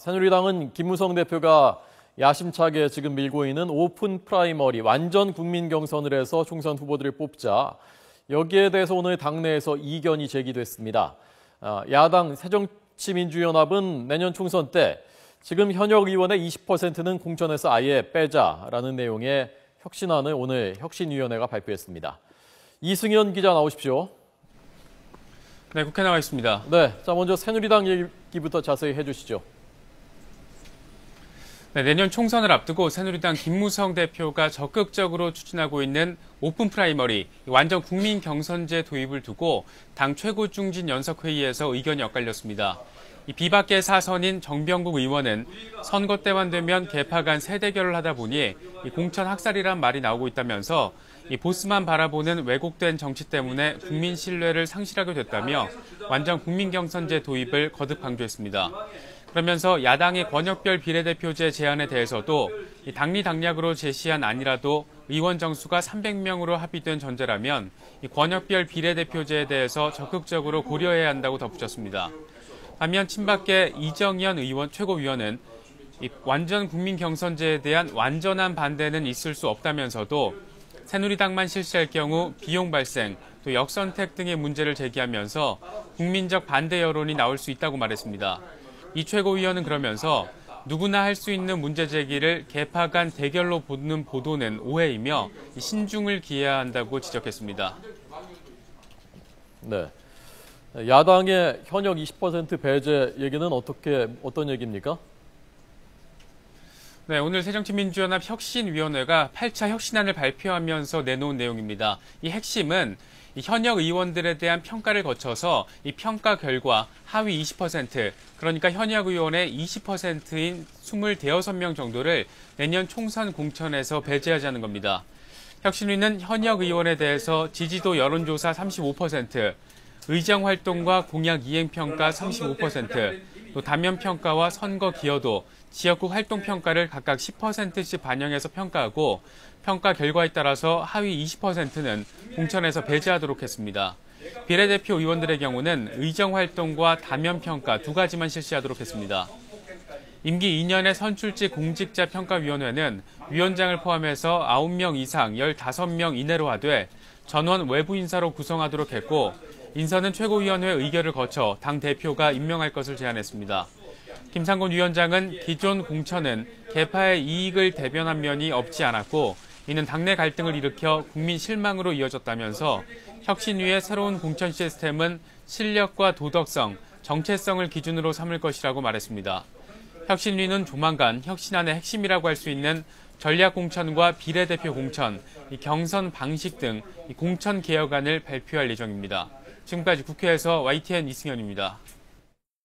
새누리당은 김무성 대표가 야심차게 지금 밀고 있는 오픈 프라이머리 완전 국민 경선을 해서 총선 후보들을 뽑자 여기에 대해서 오늘 당내에서 이견이 제기됐습니다. 야당 새정치민주연합은 내년 총선 때 지금 현역 의원의 20%는 공천에서 아예 빼자라는 내용의 혁신안을 오늘 혁신위원회가 발표했습니다. 이승현 기자 나오십시오. 네, 국회 나와 있습니다. 네, 자 먼저 새누리당 얘기부터 자세히 해주시죠. 네, 내년 총선을 앞두고 새누리당 김무성 대표가 적극적으로 추진하고 있는 오픈 프라이머리, 완전 국민 경선제 도입을 두고 당 최고 중진 연석회의에서 의견이 엇갈렸습니다. 이 비박계 사선인 정병국 의원은 선거 때만 되면 개파 간 세대결을 하다 보니 공천 학살이란 말이 나오고 있다면서 이 보스만 바라보는 왜곡된 정치 때문에 국민 신뢰를 상실하게 됐다며 완전 국민 경선제 도입을 거듭 강조했습니다. 그러면서 야당의 권역별 비례대표제 제안에 대해서도 당리 당략으로 제시한 안이라도 의원 정수가 300명으로 합의된 전제라면 권역별 비례대표제에 대해서 적극적으로 고려해야 한다고 덧붙였습니다. 반면 친박계 이정현 의원 최고위원은 완전 국민 경선제에 대한 완전한 반대는 있을 수 없다면서도 새누리당만 실시할 경우 비용 발생, 또 역선택 등의 문제를 제기하면서 국민적 반대 여론이 나올 수 있다고 말했습니다. 이 최고위원은 그러면서 누구나 할 수 있는 문제 제기를 개파 간 대결로 보는 보도는 오해이며 신중을 기해야 한다고 지적했습니다. 네, 야당의 현역 20% 배제 얘기는 어떤 얘기입니까? 네, 오늘 새정치민주연합 혁신위원회가 8차 혁신안을 발표하면서 내놓은 내용입니다. 이 핵심은 이 현역 의원들에 대한 평가를 거쳐서 이 평가 결과 하위 20%, 그러니까 현역 의원의 20%인 26명 정도를 내년 총선 공천에서 배제하자는 겁니다. 혁신위는 현역 의원에 대해서 지지도 여론조사 35%, 의정활동과 공약 이행평가 35%, 또 단면평가와 선거 기여도, 지역구 활동평가를 각각 10%씩 반영해서 평가하고 평가 결과에 따라서 하위 20%는 공천에서 배제하도록 했습니다. 비례대표 의원들의 경우는 의정활동과 단면평가 두 가지만 실시하도록 했습니다. 임기 2년의 선출직 공직자평가위원회는 위원장을 포함해서 9명 이상 15명 이내로 하되 전원 외부 인사로 구성하도록 했고 인선은 최고위원회 의결을 거쳐 당 대표가 임명할 것을 제안했습니다. 김상곤 위원장은 기존 공천은 개파의 이익을 대변한 면이 없지 않았고 이는 당내 갈등을 일으켜 국민 실망으로 이어졌다면서 혁신위의 새로운 공천 시스템은 실력과 도덕성, 정체성을 기준으로 삼을 것이라고 말했습니다. 혁신위는 조만간 혁신안의 핵심이라고 할 수 있는 전략공천과 비례대표 공천, 경선 방식 등 공천 개혁안을 발표할 예정입니다. 지금까지 국회에서 YTN 이승현입니다.